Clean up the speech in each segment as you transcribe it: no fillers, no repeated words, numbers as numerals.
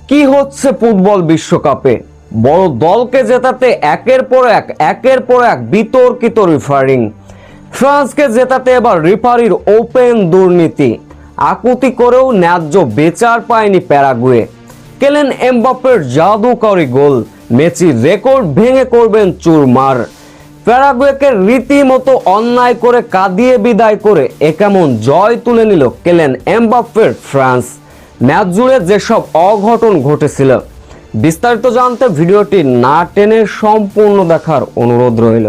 কি হচ্ছে ফুটবল বিশ্বকাপে? বড় দলকে জেতাতে একের পর এক বিতর্কিত রেফারিং। ফ্রান্সকে জেতাতে এবার রেফারির ওপেন দুর্নীতি। আকুতি করেও ন্যায্য বিচার পায়নি প্যারাগুয়ে। কেলেন এমবাপ্পের জাদুকরি গোল, মেসির রেকর্ড ভেঙে করবেন চুরমার। প্যারাগুয়েকে রীতিমতো অন্যায় করে কাঁদিয়ে বিদায় করে কেমন জয় তুলে নিল কেলেন এমবাপ্পের ফ্রান্স। ম্যাচ জুড়ে যেসব অঘটন ঘটেছিল, বিস্তারিত জানতে ভিডিওটি না টেনে সম্পূর্ণ দেখার অনুরোধ রইল।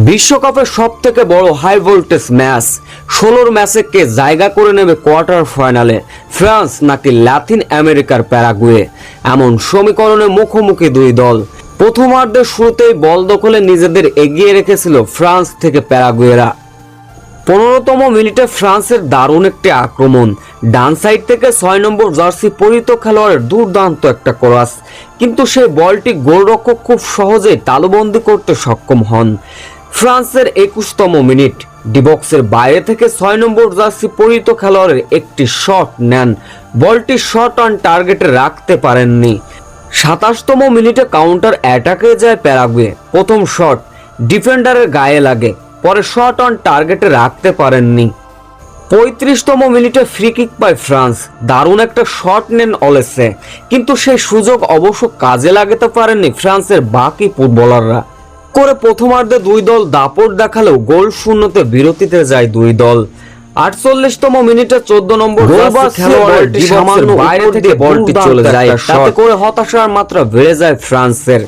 বিশ্বকাপের সব থেকে বড় হাই ভোল্টেজ ম্যাচ, 16 ম্যাচে কে জায়গা করে নেবে কোয়ার্টার ফাইনালে, ফ্রান্স নাকি লাতিন আমেরিকার প্যারাগুয়ে? এমন সমীকরণে মুখোমুখি দুই দল। প্রথমার্ধের শুরুতেই বল দখলে নিজেদের এগিয়ে রেখেছিল ফ্রান্স থেকে প্যারাগুয়েরা। 15তম মিনিটে ফ্রান্সের দারুণ একটি আক্রমণ, ডান সাইড থেকে 6 নম্বর জার্সি পরিহিত খেলোয়াড়ের দুর্দান্ত একটা ক্রস, কিন্তু সেই বলটি গোলরক্ষক খুব সহজেই তালুবন্দী করতে সক্ষম হন। ফ্রান্সের 21তম মিনিট, ডিবক্সের বাইরে থেকে 6 নম্বর জার্সি পরিহিত খেলোয়াড়ের একটি শট নেন, বলটি শট অন টার্গেটে রাখতে পারেননি। 27তম মিনিটে কাউন্টার অ্যাটাকে যায় প্যারাগুয়ে। প্রথম শট ডিফেন্ডারের গায়ে লাগে, পরে শট অন টার্গেটে রাখতে পারেননি। 35তম মিনিটে ফ্রি কিক পায় ফ্রান্স, দারুণ একটা শট নেন অলেসে, কিন্তু সেই সুযোগ অবশ্য কাজে লাগাতে পারেননি ফ্রান্সের বাকি ফুটবলাররা। করে প্রথমার্ধে দুই দল দাপট দেখালেও গোল শূন্যতে বিরতিতে যায় দুই দল। 48তম মিনিটে 14 নম্বর খেলোয়াড়টি সামান্য বাইরে থেকে বলটি চলে যায়, তাতে করে হতাশার মাত্রা বেড়ে যায় ফ্রান্সের।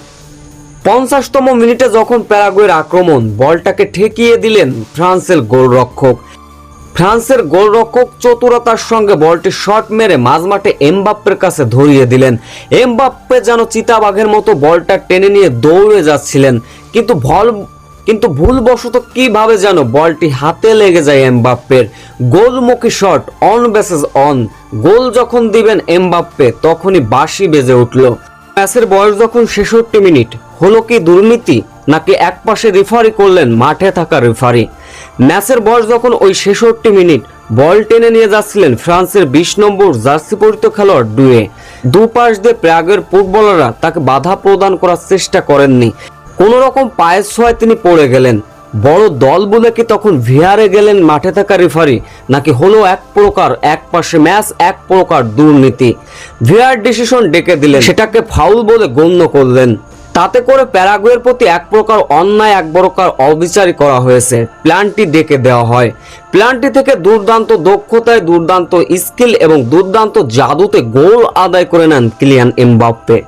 50তম মিনিটে যখন প্যারাগুয়ের আক্রমণ, বলটাকে ঠেকিয়ে দিলেন ফ্রান্সের গোলরক্ষক চতুরতার সঙ্গে বলটি শট মেরে মাঝমাঠে এমবাপ্পের কাছে ধরিয়ে দিলেন। এমবাপ্পে যেন চিতাবাঘের মতো বলটা টেনে নিয়ে দৌড়ে যাচ্ছিলেন, কিন্তু ভুলবশত কিভাবে যেন বলটি হাতে লেগে যায় এমবাপ্পের। গোলমুখী শট, অন বেসেস অন। গোল যখন দিবেন এমবাপ্পে, তখনই বাঁশি বেজে উঠল। ম্যাচের বয়স যখন 66 মিনিট, হলো কি দুর্নীতি, নাকি একপাশে রেফারি করলেন মাঠে থাকা রেফারি? ম্যাচের বয়স যখন ওই 66 মিনিট, বল টেনে নিয়ে যাচ্ছিলেন ফ্রান্সের 20 নম্বর জার্সি পরিহিত খেলোয়াড় ডুয়ে। দুপাশ দিয়ে প্রাগের ফুটবলাররা তাকে বাধা প্রদান করার চেষ্টা করেননি, কোন রকম পায়ের ছোঁয়ায় তিনি পড়ে গেলেন। বড় দল বলে কি তখন ভিআরে গেলেন মাঠে থাকা রেফারি, নাকি হলো এক প্রকার একপাশে ম্যাচ, এক প্রকার দুর্নীতি? ভিআর ডিসিশন ডেকে দিলেন, সেটাকে ফাউল বলে গণ্য করলেন। তাতে করে প্যারাগুয়ের প্রতি এক প্রকার অন্যায়, এক প্রকার অবিচারই করা হয়েছে। প্ল্যানটি ডেকে দেওয়া হয়। প্ল্যানটি থেকে দুর্দান্ত দক্ষতায়, দুর্দান্ত স্কিল এবং দুর্দান্ত জাদুতে গোল আদায় করে নেন কিলিয়ান এমবাপ্পে।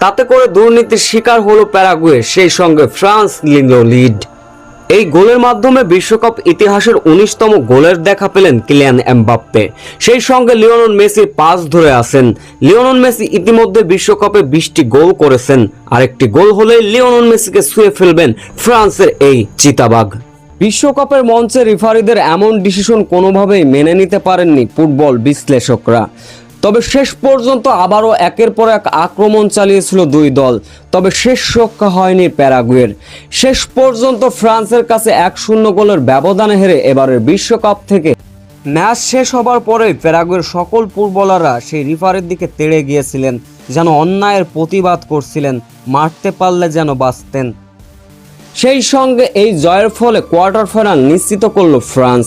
তাতে করে দুর্নীতির শিকার হলো প্যারাগুয়ে, সেই সঙ্গে ফ্রান্স নিল লিড। এই গোলের মাধ্যমে বিশ্বকাপ ইতিহাসের 19তম গোলের দেখা পেলেন কিলিয়ান এমবাপ্পে। সেই সঙ্গে লিওনেল মেসির পাস ধরে আছেন। লিওনেল মেসি ইতিমধ্যে বিশ্বকাপে 20টি গোল করেছেন। আরেকটি গোল হলেই লিওনেল মেসিকে ছুঁয়ে ফেলবেন ফ্রান্সের এই চিতাবাঘ। বিশ্বকাপের মঞ্চে রেফারিদের এমন ডিসিশন কোনোভাবেই মেনে নিতে পারেননি ফুটবল বিশ্লেষকরা। তবে শেষ পর্যন্ত আবারও একের পর এক আক্রমণ চালিয়েছিল দুই দল, তবে শেষ রক্ষা হয়নি প্যারাগুয়ের। শেষ পর্যন্ত ফ্রান্সের কাছে 1-0 গোলের ব্যবধানে হেরে এবারের বিশ্বকাপ থেকে ম্যাচ শেষ হবার পরেই প্যারাগুয়ের সকল ফুটবলাররা সেই রেফারির দিকে তেড়ে গিয়েছিলেন, যেন অন্যায়ের প্রতিবাদ করছিলেন, মারতে পারলে যেন বাঁচতেন। সেই সঙ্গে এই জয়ের ফলে কোয়ার্টার ফাইনাল নিশ্চিত করল ফ্রান্স।